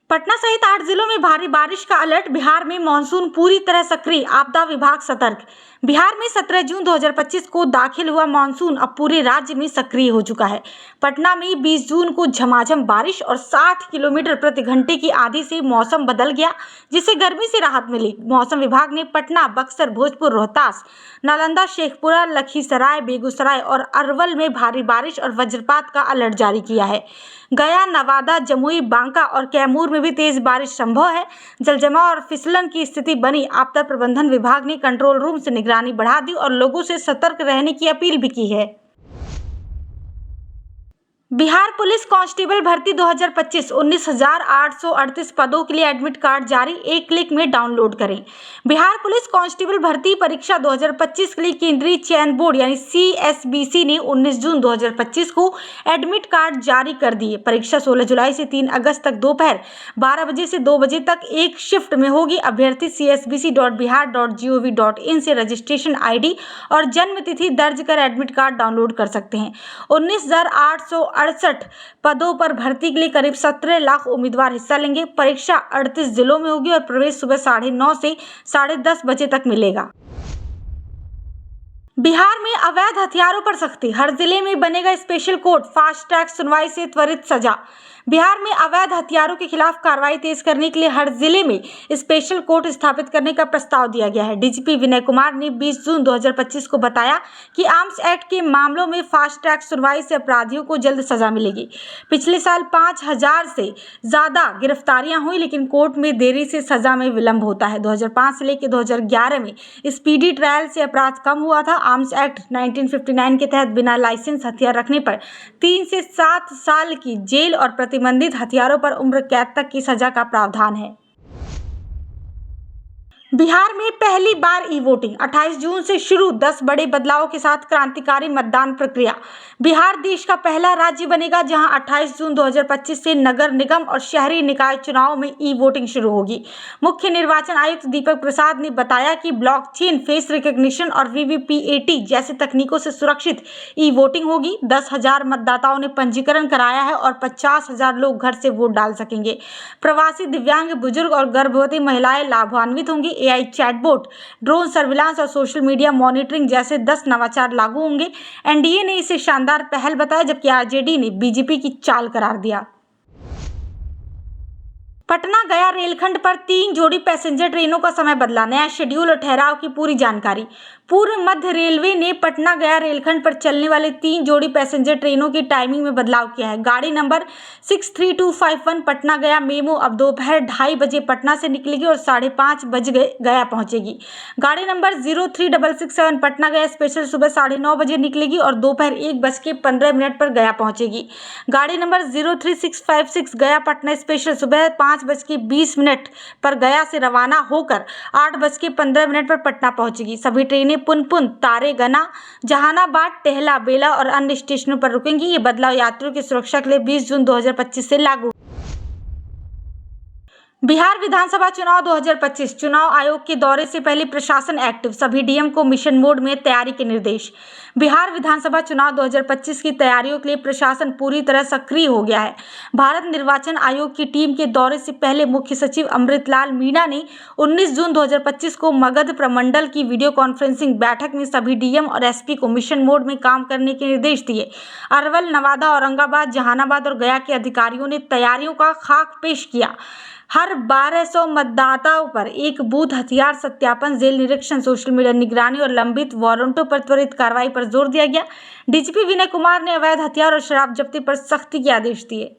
पटना सहित 8 जिलों में भारी बारिश का अलर्ट। बिहार में मानसून पूरी तरह सक्रिय, आपदा विभाग सतर्क। बिहार में 17 जून 2025 को दाखिल हुआ मानसून अब पूरे राज्य में सक्रिय हो चुका है। पटना में 20 जून को झमाझम बारिश और 60 किलोमीटर प्रति घंटे की आंधी से मौसम बदल गया, जिससे गर्मी से राहत मिली। मौसम विभाग ने पटना, बक्सर, भोजपुर, रोहतास, नालंदा, शेखपुरा, लखीसराय, बेगूसराय और अरवल में भारी बारिश और वज्रपात का अलर्ट जारी किया है। गया, नवादा, जमुई, बांका और कैमूर में भी तेज बारिश संभव है। जलजमाव और फिसलन की स्थिति बनी। आपदा प्रबंधन विभाग ने कंट्रोल रूम से निगरानी बढ़ा दी और लोगों से सतर्क रहने की अपील भी की है। बिहार पुलिस कांस्टेबल भर्ती 2025 19,838 पदों के लिए एडमिट कार्ड जारी, एक क्लिक में डाउनलोड करें। बिहार पुलिस कांस्टेबल भर्ती परीक्षा 2025 के लिए केंद्रीय चयन बोर्ड यानी CSBC ने 19 जून 2025 को एडमिट कार्ड जारी कर दिए। परीक्षा 16 जुलाई से 3 अगस्त तक दोपहर 12 बजे से 2 बजे तक एक शिफ्ट में होगी। अभ्यर्थी csbc.bihar.gov.in से रजिस्ट्रेशन ID और जन्म तिथि दर्ज कर एडमिट कार्ड डाउनलोड कर सकते हैं। 19,868 पदों पर भर्ती के लिए करीब 17 लाख उम्मीदवार हिस्सा लेंगे। परीक्षा 38 जिलों में होगी और प्रवेश सुबह 9:30 से 10:30 बजे तक मिलेगा। बिहार में अवैध हथियारों पर सख्ती, हर जिले में बनेगा स्पेशल कोर्ट, फास्ट ट्रैक सुनवाई से त्वरित सजा। बिहार में अवैध हथियारों के खिलाफ कार्रवाई तेज करने के लिए हर जिले में स्पेशल कोर्ट स्थापित करने का प्रस्ताव दिया गया है। DGP विनय कुमार ने 20 जून 2025 को बताया कि आर्म्स एक्ट के मामलों में फास्ट ट्रैक सुनवाई से अपराधियों को जल्द सजा मिलेगी। पिछले साल 5,000 से ज्यादा गिरफ्तारियां हुई, लेकिन कोर्ट में देरी से सजा में विलंब होता है। 2005 से लेकर 2011 में स्पीडी ट्रायल से अपराध कम हुआ था। आर्म्स एक्ट 1959 के तहत बिना लाइसेंस हथियार रखने पर 3 से 7 साल की जेल और प्रतिबंधित हथियारों पर उम्र कैद तक की सजा का प्रावधान है। बिहार में पहली बार ई-वोटिंग 28 जून से शुरू, 10 बड़े बदलावों के साथ क्रांतिकारी मतदान प्रक्रिया। बिहार देश का पहला राज्य बनेगा जहां 28 जून 2025 से नगर निगम और शहरी निकाय चुनाव में ई-वोटिंग शुरू होगी। मुख्य निर्वाचन आयुक्त दीपक प्रसाद ने बताया कि ब्लॉकचेन, फेस रिकॉग्निशन और VVPAT जैसी तकनीकों से सुरक्षित ई-वोटिंग होगी। 10,000 मतदाताओं ने पंजीकरण कराया है और 50,000 लोग घर से वोट डाल सकेंगे। प्रवासी, दिव्यांग, बुजुर्ग और गर्भवती महिलाएं लाभान्वित होंगी। AI चैटबोट, ड्रोन सर्विलांस और सोशल मीडिया मॉनिटरिंग जैसे 10 नवाचार लागू होंगे। NDA ने इसे शानदार पहल बताया, जबकि RJD ने BJP की चाल करार दिया। पटना गया रेलखंड पर 3 जोड़ी पैसेंजर ट्रेनों का समय बदला, नया शेड्यूल और ठहराव की पूरी जानकारी। पूर्व मध्य रेलवे ने पटना गया रेलखंड पर चलने वाले 3 जोड़ी पैसेंजर ट्रेनों की टाइमिंग में बदलाव किया है। गाड़ी नंबर 63251 पटना गया मेमो अब दोपहर 2:30 बजे पटना से निकलेगी और 5:30 बजे गया पहुंचेगी। गाड़ी नंबर 03667 पटना गया स्पेशल सुबह 9:30 बजे निकलेगी और दोपहर 1:15 पर गया पहुंचेगी। गाड़ी नंबर 03656 गया पटना स्पेशल सुबह 5:20 पर गया से रवाना होकर 8:15 पर पटना पहुंचेगी। सभी ट्रेनें पुनपुन, तारेगना, जहानाबाद, टेहला, बेला और अन्य स्टेशनों पर रुकेंगी। ये बदलाव यात्रियों की सुरक्षा के लिए 20 जून 2025 से लागू। बिहार विधानसभा चुनाव 2025, चुनाव आयोग के दौरे से पहले प्रशासन एक्टिव, सभी DM को मिशन मोड में तैयारी के निर्देश। बिहार विधानसभा चुनाव 2025 की तैयारियों के लिए प्रशासन पूरी तरह सक्रिय हो गया है। भारत निर्वाचन आयोग की टीम के दौरे से पहले मुख्य सचिव अमृतलाल मीणा ने 19 जून 2025 को मगध प्रमंडल की वीडियो कॉन्फ्रेंसिंग बैठक में सभी DM और SP को मिशन मोड में काम करने के निर्देश दिए। अरवल, नवादा, औरंगाबाद, जहानाबाद और गया के अधिकारियों ने तैयारियों का खाक पेश किया। हर 1200 मतदाताओं पर एक बूथ हथियार सत्यापन, जेल निरीक्षण, सोशल मीडिया निगरानी और लंबित वारंटों पर त्वरित कार्रवाई पर जोर दिया गया। DGP विनय कुमार ने अवैध हथियार और शराब जब्ती पर सख्ती के आदेश दिए।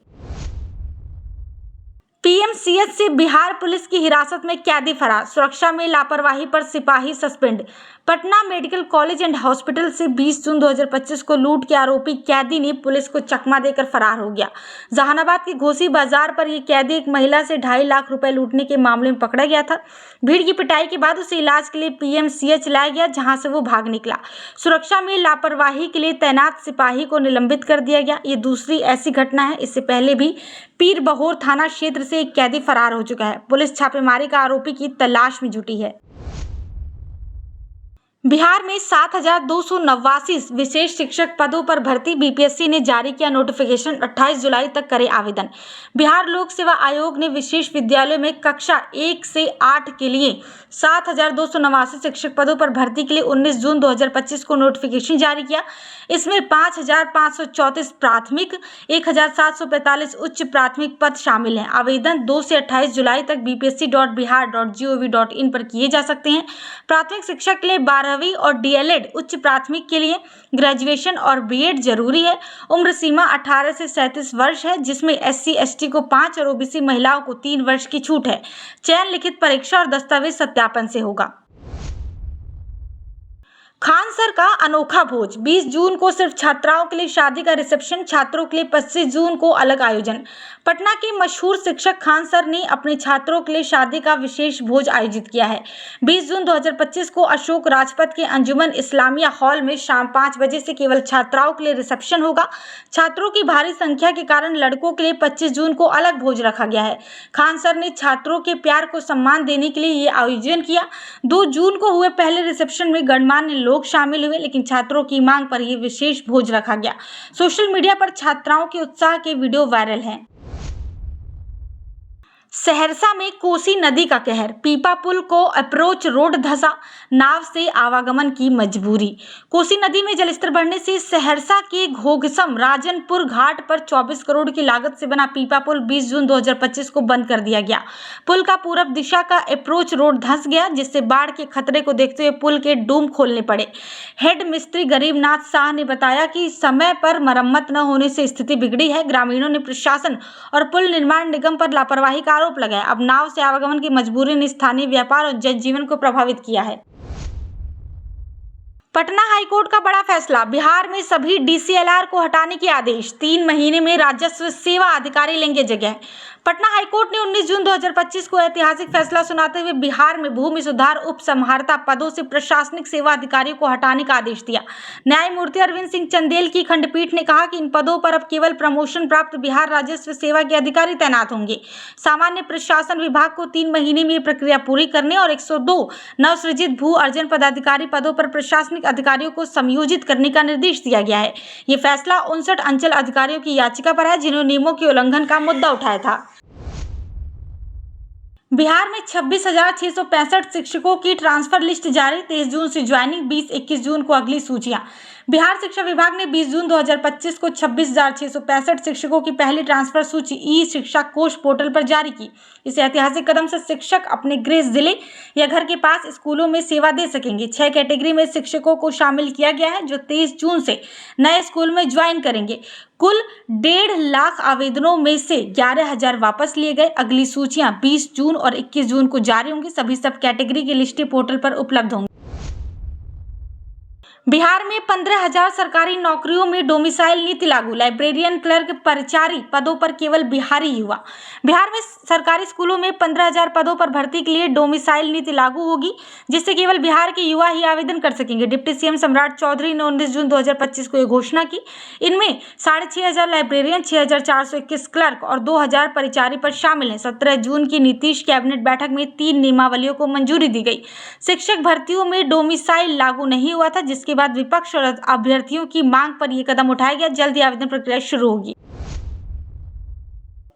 PMCH से बिहार पुलिस की हिरासत में कैदी फरार, सुरक्षा में लापरवाही पर सिपाही suspend. Patna medical college and hospital से 20 जून 2025 को लूट के आरोपी कैदी ने पुलिस को चकमा देकर फरार हो गया। जहानाबाद के घोसी बाजार पर यह कैदी एक महिला से 2.5 लाख रुपए लूटने के मामले में पकड़ा गया था। भीड़ की पिटाई के बाद उसे इलाज के लिए PMCH लाया गया, जहां से वो भाग निकला। सुरक्षा में लापरवाही के लिए तैनात सिपाही को निलंबित कर दिया गया। ये दूसरी ऐसी घटना है। इससे पहले भी पीरबहोर थाना क्षेत्र से एक कैदी फरार हो चुका है। पुलिस छापेमारी का आरोपी की तलाश में जुटी है। बिहार में 7,289 विशेष शिक्षक पदों पर भर्ती। बीपीएससी ने जारी किया नोटिफिकेशन, 28 जुलाई तक करें आवेदन। बिहार लोक सेवा आयोग ने विशेष विद्यालयों में कक्षा 1 से 8 के लिए 7,289 शिक्षक पदों पर भर्ती के लिए 19 जून 2025 को नोटिफिकेशन जारी किया। इसमें 5,534 प्राथमिक, 1,745 उच्च प्राथमिक पद शामिल हैं। आवेदन 2 से 28 जुलाई तक bpsc.bihar.gov.in पर किए जा सकते हैं। प्राथमिक शिक्षक के लिए 12वीं और डीएलएड, उच्च प्राथमिक के लिए ग्रेजुएशन और बीएड जरूरी है। उम्र सीमा 18 से 37 वर्ष है, जिसमें एससी एसटी को 5 और ओबीसी महिलाओं को 3 वर्ष की छूट है। चयन लिखित परीक्षा और दस्तावेज सत्यापन से होगा। खान सर का अनोखा भोज। 20 जून को सिर्फ छात्राओं के लिए शादी का रिसेप्शन, छात्रों के लिए 25 जून को अलग आयोजन। पटना के मशहूर शिक्षक खान सर ने अपने छात्रों के लिए शादी का विशेष भोज आयोजित किया है। 20 जून 2025 को अशोक राजपथ के अंजुमन इस्लामिया हॉल में शाम 5 बजे से केवल छात्राओं के लिए रिसेप्शन होगा। छात्रों की भारी संख्या के कारण लड़कों के लिए 25 जून को अलग भोज रखा गया है। खान सर ने छात्रों के प्यार को सम्मान देने के लिए ये आयोजन किया। 2 जून को हुए पहले रिसेप्शन में गणमान्य लोग शामिल हुए, लेकिन छात्रों की मांग पर यह विशेष भोज रखा गया। सोशल मीडिया पर छात्राओं के उत्साह के वीडियो वायरल हैं। सहरसा में कोसी नदी का कहर। पीपा पुल को अप्रोच रोड धंसा, नाव से आवागमन की मजबूरी। कोसी नदी में जलस्तर बढ़ने से सहरसा के घोघसम राजनपुर घाट पर 24 करोड़ की लागत से बना पीपा पुल 20 जून 2025 को बंद कर दिया गया। पुल का पूरब दिशा का अप्रोच रोड धंस गया, जिससे बाढ़ के खतरे को देखते हुए पुल के डूम खोलने पड़े। हेड मिस्त्री गरीबनाथ शाह ने बताया कि समय पर मरम्मत न होने से स्थिति बिगड़ी है। ग्रामीणों ने प्रशासन और पुल निर्माण निगम पर लापरवाही का आरोप लगाया। अब नाव से आवागमन की मजबूरी ने स्थानीय व्यापार और जनजीवन को प्रभावित किया है। पटना हाईकोर्ट का बड़ा फैसला। बिहार में सभी डीसीएलआर को हटाने के आदेश। 3 महीने में राजस्व सेवा अधिकारी लेंगे जगह। पटना हाईकोर्ट ने 19 जून 2025 को ऐतिहासिक फैसला सुनाते हुए बिहार में भूमि सुधार उप समहर्ता पदों से प्रशासनिक सेवा अधिकारियों को हटाने का आदेश दिया। न्यायमूर्ति अरविंद सिंह चंदेल की खंडपीठ ने कहा कि इन पदों पर अब केवल प्रमोशन प्राप्त बिहार राजस्व सेवा के अधिकारी तैनात होंगे। सामान्य प्रशासन विभाग को 3 महीने में प्रक्रिया पूरी करने और 102 नवसृजित भू अर्जन पदाधिकारी पदों पर प्रशासनिक अधिकारियों को समयोजित करने का निर्देश दिया गया है। ये फैसला 59 अंचल अधिकारियों की याचिका पर है, जिन्होंने नियमों के उल्लंघन का मुद्दा उठाया था। बिहार में 26,665 शिक्षकों की ट्रांसफर लिस्ट जारी। 23 जून से ज्वाइनिंग, 20-21 जून को अगली सूचियां। बिहार शिक्षा विभाग ने 20 जून 2025 को 26,665 शिक्षकों की पहली ट्रांसफर सूची ई शिक्षा कोष पोर्टल पर जारी की। इस ऐतिहासिक कदम से शिक्षक अपने गृह जिले या घर के पास स्कूलों में सेवा दे सकेंगे। 6 कैटेगरी में शिक्षकों को शामिल किया गया है, जो 23 जून से नए स्कूल में ज्वाइन करेंगे। कुल 1.5 लाख आवेदनों में से 11,000 वापस लिए गए। अगली सूचियां 20 जून और 21 जून को जारी होंगी। सभी सब कैटेगरी की लिस्टें पोर्टल पर उपलब्ध होंगी। बिहार में 15,000 सरकारी नौकरियों में डोमिसाइल नीति लागू। लाइब्रेरियन, क्लर्क, परिचारी पदों पर केवल बिहारी युवा। बिहार में सरकारी स्कूलों में 15,000 पदों पर भर्ती के लिए डोमिसाइल नीति लागू होगी, जिससे केवल बिहार के युवा ही आवेदन कर सकेंगे। डिप्टी सीएम सम्राट चौधरी ने 19 जून 2025 को यह घोषणा की। इनमें 6,500 लाइब्रेरियन, 6,421 क्लर्क और 2,000 परिचारी पद शामिल हैं। 17 जून की नीतीश कैबिनेट बैठक में 3 नियमावलियों को मंजूरी दी गई। शिक्षक भर्तियों में डोमिसाइल लागू नहीं हुआ था, जिसके बाद विपक्ष और अभ्यर्थियों की मांग पर यह कदम उठाया गया। जल्द ही आवेदन प्रक्रिया शुरू होगी।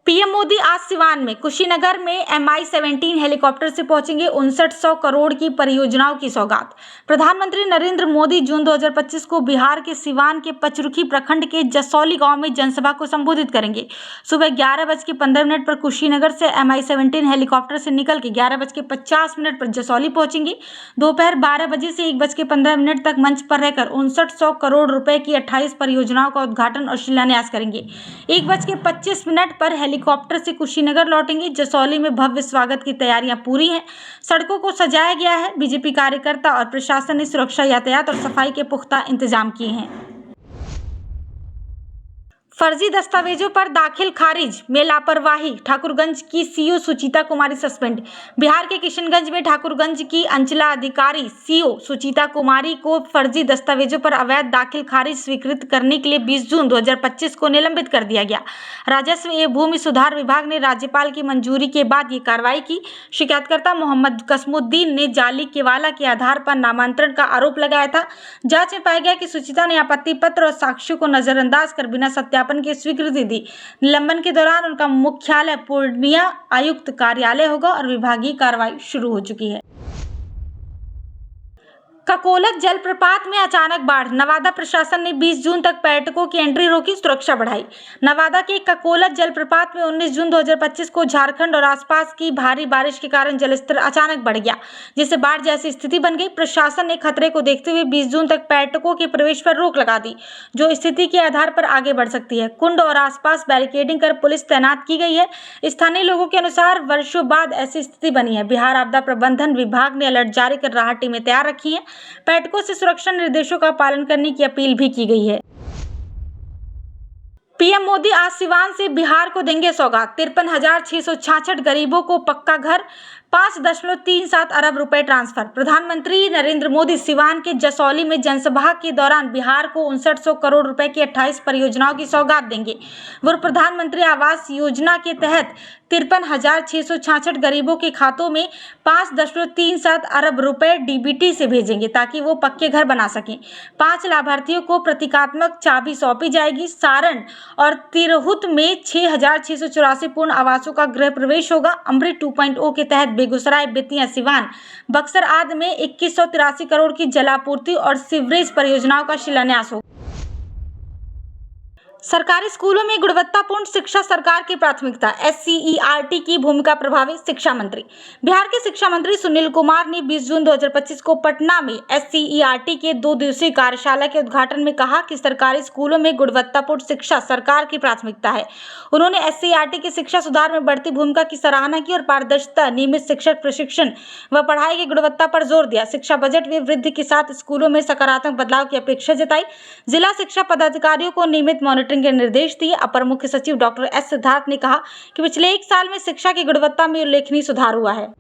पीएम मोदी आज सिवान में कुशीनगर में MI-17 हेलीकॉप्टर से पहुंचेंगे। 5900 करोड़ की परियोजनाओं की सौगात। प्रधानमंत्री नरेंद्र मोदी जून 2025 को बिहार के सिवान के पचरुखी प्रखंड के जसौली गांव में जनसभा को संबोधित करेंगे। सुबह 11:15 पर कुशीनगर से MI-17 हेलीकॉप्टर से निकल के 11:50 पर जसौली पहुंचेंगे। दोपहर 12 बजे से 1:15 तक मंच पर रहकर 5900 करोड़ रुपए की 28 परियोजनाओं का उद्घाटन और शिलान्यास करेंगे। 1:25 पर हेलीकॉप्टर से कुशीनगर लौटेंगे। जसौली में भव्य स्वागत की तैयारियां पूरी हैं। सड़कों को सजाया गया है। बीजेपी कार्यकर्ता और प्रशासन ने सुरक्षा, यातायात और सफाई के पुख्ता इंतजाम किए हैं। फर्जी दस्तावेजों पर दाखिल खारिज में लापरवाही, ठाकुरगंज की सीओ सुचिता कुमारी सस्पेंड। बिहार के किशनगंज में ठाकुरगंज की अंचलाधिकारी सीओ सुचिता कुमारी को फर्जी दस्तावेजों पर अवैध दाखिल खारिज स्वीकृत करने के लिए 20 जून 2025 को निलंबित कर दिया गया। राजस्व एवं भूमि सुधार विभाग ने राज्यपाल की मंजूरी के बाद ये कार्रवाई की। शिकायतकर्ता मोहम्मद कसमुद्दीन ने जाली केवाला के आधार पर नामांतरण का आरोप लगाया था। जांच में पाया गया कि सुचिता ने आपत्ति पत्र और साक्ष्यों को नजरअंदाज कर बिना सत्यापन की स्वीकृति दी। निलंबन के दौरान उनका मुख्यालय पूर्णिया आयुक्त कार्यालय होगा और विभागीय कार्रवाई शुरू हो चुकी है। ककोलत जलप्रपात में अचानक बाढ़, नवादा प्रशासन ने 20 जून तक पर्यटकों की एंट्री रोकी, सुरक्षा बढ़ाई। नवादा के ककोलत जलप्रपात में 19 जून 2025 को झारखंड और आसपास की भारी बारिश के कारण जलस्तर अचानक बढ़ गया, जिससे बाढ़ जैसी स्थिति बन गई। प्रशासन ने खतरे को देखते हुए 20 जून तक पर्यटकों के प्रवेश पर रोक लगा दी, जो स्थिति के आधार पर आगे बढ़ सकती है। कुंड और आसपास बैरिकेडिंग कर पुलिस तैनात की गई है। स्थानीय लोगों के अनुसार वर्षों बाद ऐसी स्थिति बनी है। बिहार आपदा प्रबंधन विभाग ने अलर्ट जारी कर राहत टीमें तैयार रखी हैं। पर्यटकों से सुरक्षा निर्देशों का पालन करने की अपील भी की गई है। पीएम मोदी आज सिवान से बिहार को देंगे सौगात, 53,666 गरीबों को पक्का घर, 5.37 अरब रुपए ट्रांसफर। प्रधानमंत्री नरेंद्र मोदी सिवान के जसौली में जनसभा के दौरान बिहार को 5900 करोड़ रुपए की 28 परियोजनाओं की सौगात देंगे। वो प्रधानमंत्री आवास योजना के तहत 53,666 गरीबों के खातों में 5.37 अरब रुपए डीबीटी से भेजेंगे, ताकि वो पक्के घर बना सकें। 5 लाभार्थियों को प्रतीकात्मक चाबी सौंपी जाएगी। सारण और तिरहुत में 6,684 पूर्ण आवासों का गृह प्रवेश होगा। अमृत 2.0 के तहत बेगूसराय, बेतिया, सिवान, बक्सर आदि में 2183 करोड़ की जलापूर्ति और सीवरेज परियोजनाओं का शिलान्यास होगा। सरकारी स्कूलों में गुणवत्तापूर्ण शिक्षा सरकार की प्राथमिकता, एससीईआरटी की भूमिका प्रभावी। शिक्षा मंत्री बिहार के शिक्षा मंत्री सुनील कुमार ने 20 जून 2025 को पटना में एससीईआरटी के 2 दिवसीय कार्यशाला के उद्घाटन में कहा कि सरकारी स्कूलों में गुणवत्तापूर्ण शिक्षा सरकार की प्राथमिकता है। उन्होंने एससीईआरटी की शिक्षा सुधार में बढ़ती भूमिका की सराहना की और पारदर्शिता, नियमित शिक्षक प्रशिक्षण व पढ़ाई की गुणवत्ता पर जोर दिया। शिक्षा बजट में वृद्धि के साथ स्कूलों में सकारात्मक बदलाव की अपेक्षा जताई। जिला शिक्षा पदाधिकारियों को नियमित मॉनिटरिंग के निर्देश दिए। अपर मुख्य सचिव डॉक्टर एस सिद्धार्थ ने कहा कि पिछले 1 साल में शिक्षा की गुणवत्ता में उल्लेखनीय सुधार हुआ है।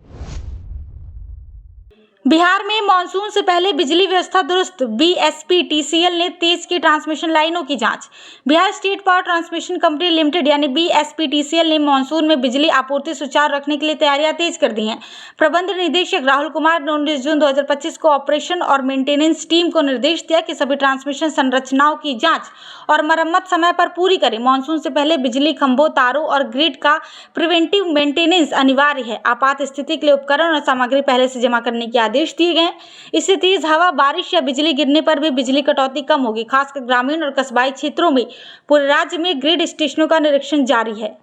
बिहार में मानसून से पहले बिजली व्यवस्था दुरुस्त, बीएसपीटीसीएल ने तेज की ट्रांसमिशन लाइनों की जांच। Bihar state power transmission company limited यानी बीएसपीटीसीएल ने मानसून में बिजली आपूर्ति सुचारू रखने के लिए तैयारियां तेज कर दी हैं। प्रबंध निदेशक राहुल कुमार ने 19 जून 2025 को ऑपरेशन और मेंटेनेंस टीम को निर्देश दिया कि सभी ट्रांसमिशन संरचनाओं की जाँच और मरम्मत समय पर पूरी करें। मानसून से पहले बिजली खंभों, तारों और ग्रिड का प्रिवेंटिव मेंटेनेंस अनिवार्य है। आपात स्थिति के लिए उपकरण और सामग्री पहले से जमा करने की आदेश दिए गए। इससे तेज हवा, बारिश या बिजली गिरने पर भी बिजली कटौती कम होगी। खासकर ग्रामीण और कस्बाई क्षेत्रों में पूरे राज्य में ग्रिड स्टेशनों का निरीक्षण जारी है।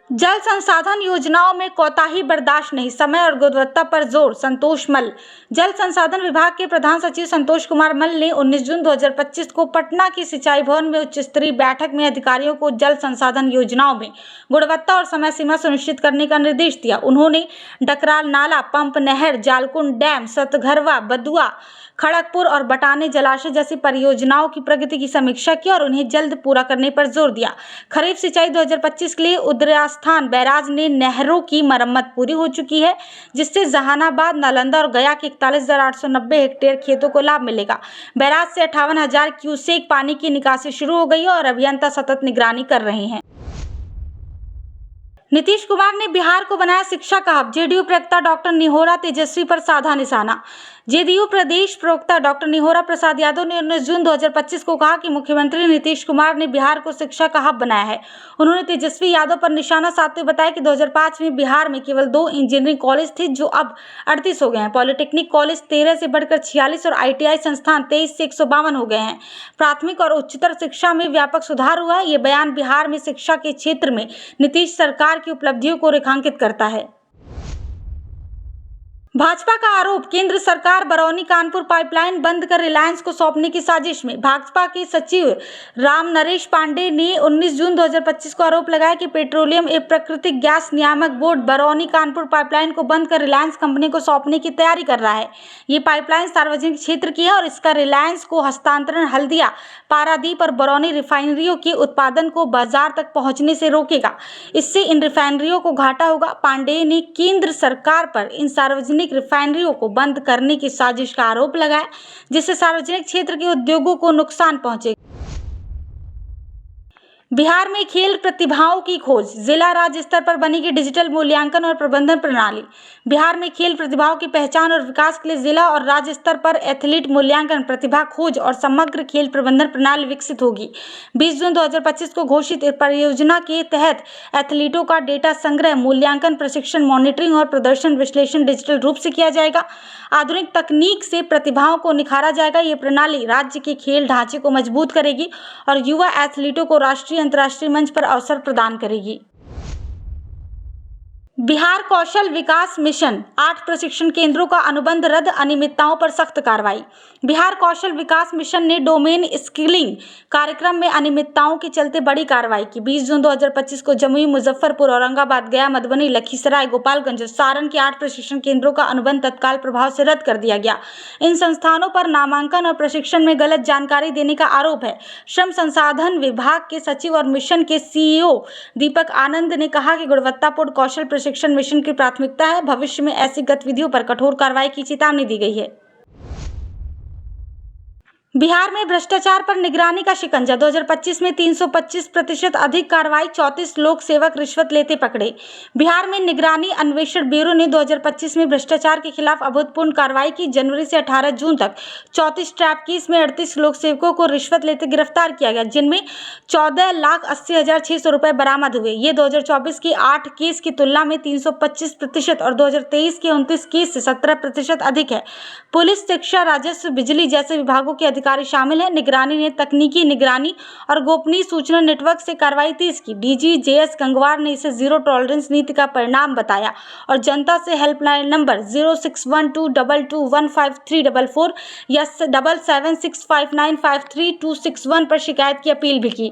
जल संसाधन योजनाओं में कोताही बर्दाश्त नहीं, समय और गुणवत्ता पर जोर। संतोष मल जल संसाधन विभाग के प्रधान सचिव संतोष कुमार मल ने 19 जून 2025 को पटना की सिंचाई भवन में उच्च स्तरीय बैठक में अधिकारियों को जल संसाधन योजनाओं में गुणवत्ता और समय सीमा सुनिश्चित करने का निर्देश दिया। उन्होंने डकराल नाला, पंप नहर, जालकुंड डैम, सतघरवा, बदुआ, खड़गपुर और बटाने जलाशय जैसी परियोजनाओं की प्रगति की समीक्षा की और उन्हें जल्द पूरा करने पर जोर दिया। खरीफ सिंचाई 2025 के लिए उदयस्थान बैराज ने नहरों की मरम्मत पूरी हो चुकी है, जिससे जहानाबाद, नालंदा और गया के 41,890 हेक्टेयर खेतों को लाभ मिलेगा। बैराज से 58,000 क्यूसेक पानी की निकासी शुरू हो गई है और अभियंता सतत निगरानी कर रहे हैं। नीतीश कुमार ने बिहार को बनाया शिक्षा का हब, जेडीयू प्रवक्ता डॉक्टर निहोरा तेजस्वी पर साधा निशाना। जेडीयू प्रदेश प्रवक्ता डॉक्टर निहोरा प्रसाद यादव ने 19 जून 2025 को कहा कि मुख्यमंत्री नीतीश कुमार ने बिहार को शिक्षा का हब बनाया है। उन्होंने तेजस्वी यादव पर निशाना साधते बताया कि 2005 में बिहार में केवल 2 इंजीनियरिंग कॉलेज थे, जो अब 38 हो गए हैं। पॉलिटेक्निक कॉलेज 13 से बढ़कर 46 और आईटीआई संस्थान 23 से 152 हो गए हैं। प्राथमिक और उच्चतर शिक्षा में व्यापक सुधार हुआ है। ये बयान बिहार में शिक्षा के क्षेत्र में नीतीश सरकार की उपलब्धियों को रेखांकित करता है। भाजपा का आरोप, केंद्र सरकार बरौनी कानपुर पाइपलाइन बंद कर रिलायंस को सौंपने की साजिश में। भाजपा के सचिव राम नरेश पांडेय ने 19 जून 2025 को आरोप लगाया कि पेट्रोलियम एवं प्राकृतिक गैस नियामक बोर्ड बरौनी कानपुर पाइपलाइन को बंद कर रिलायंस कंपनी को सौंपने की तैयारी कर रहा है। ये पाइपलाइन सार्वजनिक क्षेत्र की है और इसका रिलायंस को हस्तांतरण हल्दिया, पारादीप और बरौनी रिफाइनरियों के उत्पादन को बाजार तक पहुंचने से रोकेगा। इससे इन रिफाइनरियों को घाटा होगा। पांडेय ने केंद्र सरकार पर इन सार्वजनिक रिफाइनरियों को बंद करने की साजिश का आरोप लगाया, जिससे सार्वजनिक क्षेत्र के उद्योगों को नुकसान पहुंचेगा। बिहार में खेल प्रतिभाओं की खोज, जिला राज्य स्तर पर बनेगी डिजिटल मूल्यांकन और प्रबंधन प्रणाली। बिहार में खेल प्रतिभाओं की पहचान और विकास के लिए जिला और राज्य स्तर पर एथलीट मूल्यांकन, प्रतिभा खोज और समग्र खेल प्रबंधन प्रणाली विकसित होगी। 20 जून 2025 को घोषित इस परियोजना के तहत एथलीटों का डेटा संग्रह, मूल्यांकन, प्रशिक्षण, मॉनिटरिंग और प्रदर्शन विश्लेषण डिजिटल रूप से किया जाएगा। आधुनिक तकनीक से प्रतिभाओं को निखारा जाएगा। ये प्रणाली राज्य के खेल ढांचे को मजबूत करेगी और युवा एथलीटों को राष्ट्रीय अंतर्राष्ट्रीय मंच पर अवसर प्रदान करेगी। बिहार कौशल विकास मिशन 8 प्रशिक्षण केंद्रों का अनुबंध रद्द, अनियमितताओं पर सख्त कार्रवाई। बिहार कौशल विकास मिशन ने डोमेन स्किलिंग कार्यक्रम में अनियमितताओं के चलते बड़ी कार्रवाई की। 20 जून 2025 को जमुई, मुजफ्फरपुर, औरंगाबाद, गया, मधुबनी, लखीसराय, गोपालगंज और सारण के 8 प्रशिक्षण केंद्रों का अनुबंध तत्काल प्रभाव से रद्द कर दिया गया। इन संस्थानों पर नामांकन और प्रशिक्षण में गलत जानकारी देने का आरोप है। श्रम संसाधन विभाग के सचिव और मिशन के सीईओ दीपक आनंद ने कहा कि गुणवत्तापूर्ण कौशल प्रशिक्षण मिशन की प्राथमिकता है। भविष्य में ऐसी गतिविधियों पर कठोर कार्रवाई की चेतावनी दी गई है। बिहार में भ्रष्टाचार पर निगरानी का शिकंजा, 2025 में 325% अधिक कार्रवाई, 34 लोक सेवक रिश्वत लेते पकड़े। बिहार में निगरानी अन्वेषण ब्यूरो ने 2025 में भ्रष्टाचार के खिलाफ अभूतपूर्व कार्रवाई की। जनवरी से 18 जून तक 34 ट्रैप केस में 38 लोक सेवकों को रिश्वत लेते गिरफ्तार किया गया, जिनमें 14,80,600 रुपए बरामद हुए। ये 2024 के 8 केस की तुलना में 325% और 2023 के 29 केस से 17% अधिक है। पुलिस, शिक्षा, राजस्व, बिजली जैसे विभागों के अधिकारी शामिल हैं। निगरानी ने तकनीकी निगरानी और गोपनीय सूचना नेटवर्क से कार्रवाई तेज की। डीजी जेएस गंगवार ने इसे जीरो टॉलरेंस नीति का परिणाम बताया और जनता से हेल्पलाइन नंबर 0612215344 या 7765953261 पर शिकायत की अपील भी की।